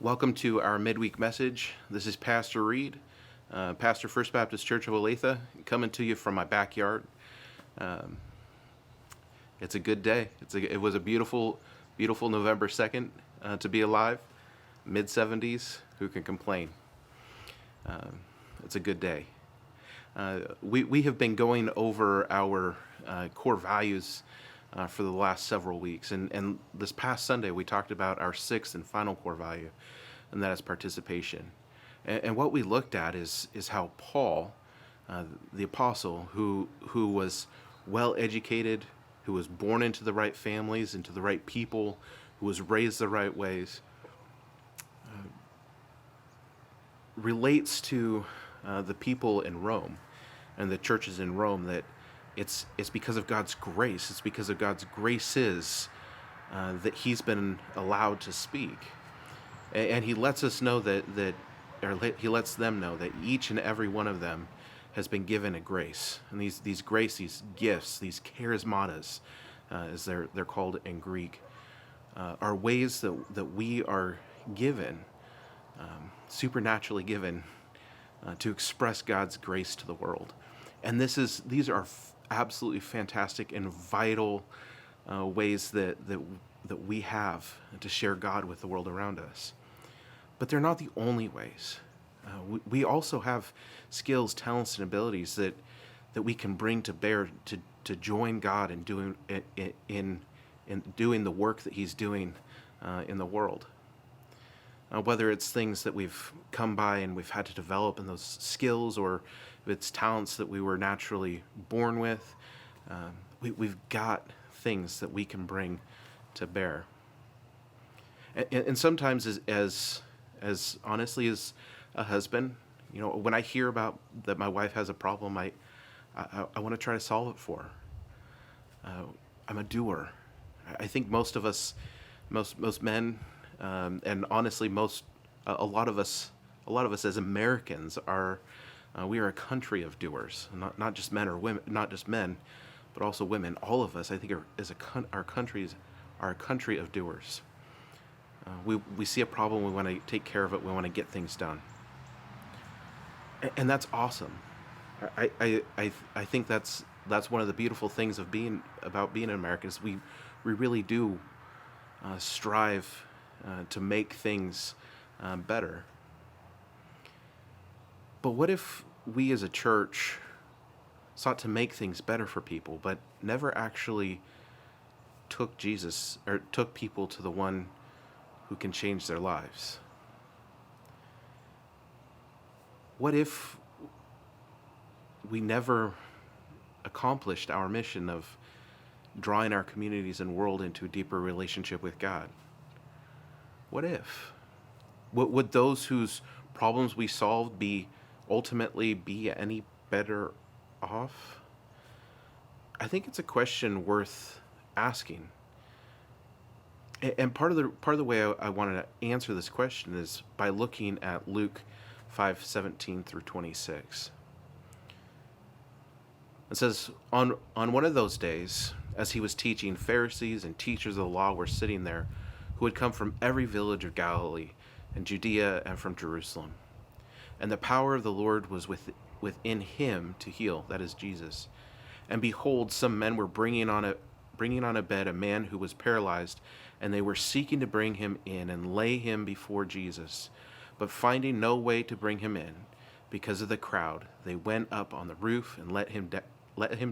Welcome to our midweek message. This is Pastor Reed, Pastor First Baptist Church of Olathe, coming to you from my backyard. Um, it's a good day. It was a beautiful, beautiful November 2nd to be alive. Mid-70s, who can complain? It's a good day. We have been going over our core values for the last several weeks. And this past Sunday, we talked about our sixth and final core value, and that is participation. And what we looked at is how Paul, the apostle, who was well educated, who was born into the right families, into the right people, who was raised the right ways, relates to the people in Rome and the churches in Rome that it's because of God's grace. It's because of God's graces that he's been allowed to speak, and he lets us know he lets them know that each and every one of them has been given a grace, and these gifts, these charismatas, as they're called in Greek, are ways that we are given, supernaturally given, to express God's grace to the world. And these are absolutely fantastic and vital ways that we have to share God with the world around us. But they're not the only ways. We also have skills, talents, and abilities that we can bring to bear to join God in doing the work that He's doing in the world. Whether it's things that we've come by and we've had to develop in those skills, or if it's talents that we were naturally born with, we've got things that we can bring to bear. And sometimes as honestly as a husband, when I hear about that my wife has a problem, I want to try to solve it for her. I'm a doer. I think most of us, most men, and honestly, a lot of us as Americans we are a country of doers. Not just men or women, not just men, but also women. All of us, I think, our country are a country of doers. We see a problem, we want to take care of it, we want to get things done, and that's awesome. I think that's one of the beautiful things about being an American is we really do strive to make things better. But what if we as a church sought to make things better for people, but never actually took people to the one who can change their lives? What if we never accomplished our mission of drawing our communities and world into a deeper relationship with God? What if? Would those whose problems we solved ultimately be any better off? I think it's a question worth asking. And part of the way I wanted to answer this question is by looking at Luke 5:17 through 26. It says, on one of those days, as he was teaching, Pharisees and teachers of the law were sitting there, who had come from every village of Galilee and Judea and from Jerusalem. And the power of the Lord was within him to heal, that is Jesus. And behold, some men were bringing on a bed a man who was paralyzed, and they were seeking to bring him in and lay him before Jesus. But finding no way to bring him in, because of the crowd, they went up on the roof and let him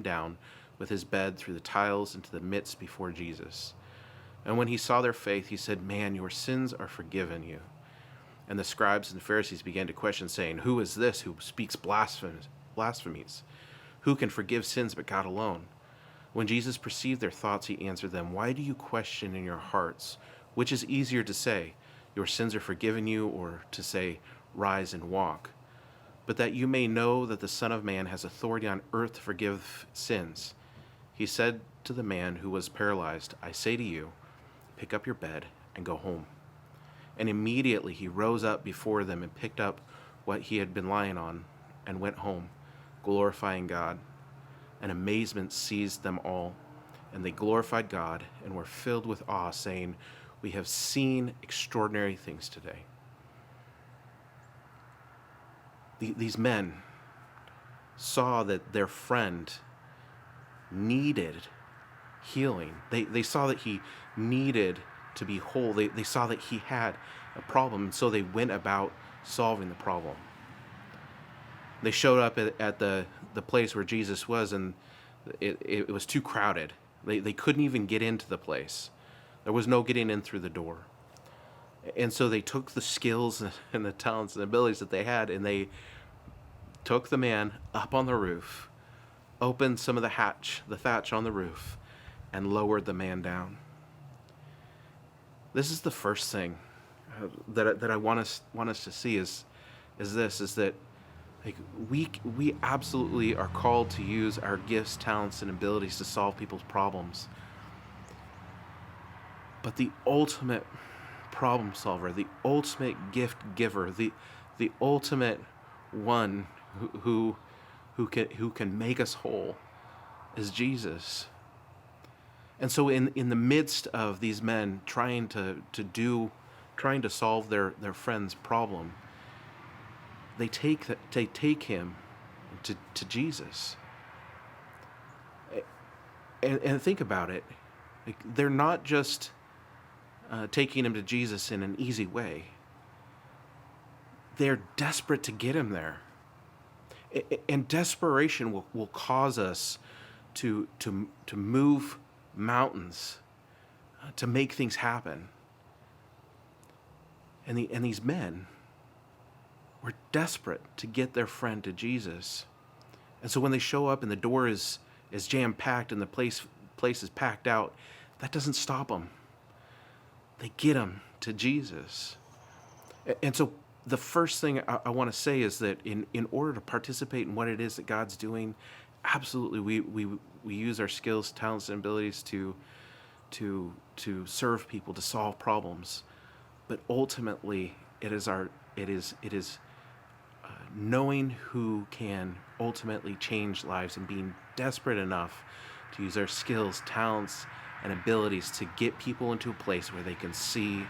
down with his bed through the tiles into the midst before Jesus. And when he saw their faith, he said, "Man, your sins are forgiven you." And the scribes and Pharisees began to question, saying, "Who is this who speaks blasphemies? Who can forgive sins but God alone?" When Jesus perceived their thoughts, he answered them, "Why do you question in your hearts? Which is easier to say, 'Your sins are forgiven you,' or to say, 'Rise and walk'? But that you may know that the Son of Man has authority on earth to forgive sins." He said to the man who was paralyzed, "I say to you, pick up your bed and go home." And immediately he rose up before them and picked up what he had been lying on and went home, glorifying God. And amazement seized them all, and they glorified God and were filled with awe, saying, "We have seen extraordinary things today." These men saw that their friend needed healing. They saw that he needed to be whole. They saw that he had a problem, and so they went about solving the problem. They showed up at the place where Jesus was, and it was too crowded. They couldn't even get into the place. There was no getting in through the door. And so they took the skills and the talents and abilities that they had, and they took the man up on the roof, opened some of the thatch on the roof, and lowered the man down. This is the first thing that I want us to see is that like we absolutely are called to use our gifts, talents, and abilities to solve people's problems. But the ultimate problem solver, the ultimate gift giver, the ultimate one who can make us whole is Jesus. And so in the midst of these men trying to solve their friend's problem, they take him to Jesus. And think about it. Like, they're not just taking him to Jesus in an easy way. They're desperate to get him there. And desperation will cause us to move mountains, to make things happen. And these men were desperate to get their friend to Jesus. And so when they show up and the door is jam-packed and the place is packed out, that doesn't stop them. They get him to Jesus. And so the first thing I want to say is that in order to participate in what it is that God's doing, absolutely we use our skills, talents, and abilities to serve people, to solve problems. But ultimately, it is knowing who can ultimately change lives and being desperate enough to use our skills, talents, and abilities to get people into a place where they can see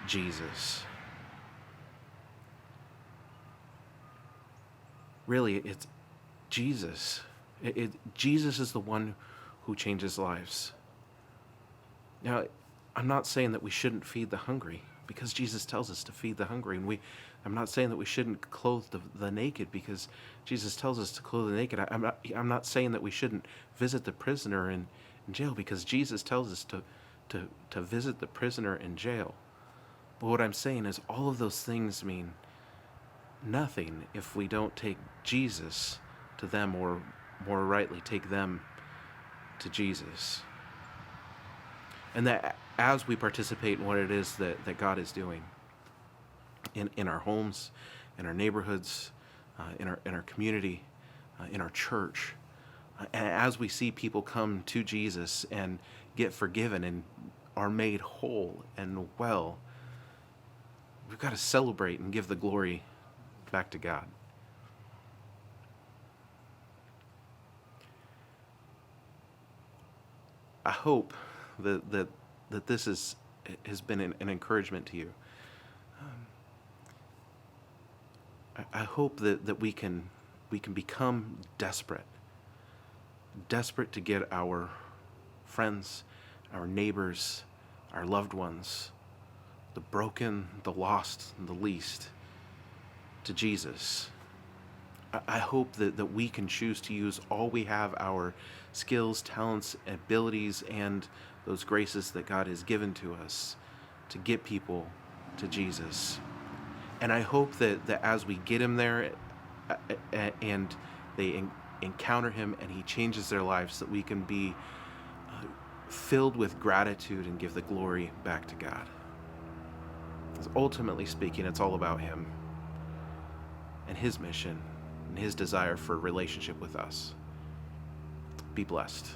Jesus. Really, it's Jesus. Jesus is the one who changes lives. Now, I'm not saying that we shouldn't feed the hungry, because Jesus tells us to feed the hungry. And I'm not saying that we shouldn't clothe the naked, because Jesus tells us to clothe the naked. I'm not saying that we shouldn't visit the prisoner in jail, because Jesus tells us to visit the prisoner in jail. But what I'm saying is all of those things mean nothing if we don't take Jesus to them, or more rightly, take them to Jesus. And that as we participate in what it is that God is doing in our homes, in our neighborhoods, in our community, in our church, and as we see people come to Jesus and get forgiven and are made whole and well, we've got to celebrate and give the glory back to God. I hope that this has been an encouragement to you. I hope that we can become desperate to get our friends, our neighbors, our loved ones, the broken, the lost, and the least, to Jesus. I hope that we can choose to use all we have, our skills, talents, abilities, and those graces that God has given to us to get people to Jesus. And I hope that as we get him there and they encounter him and he changes their lives, that we can be filled with gratitude and give the glory back to God. Because ultimately speaking, it's all about him and his mission and his desire for a relationship with us. Be blessed.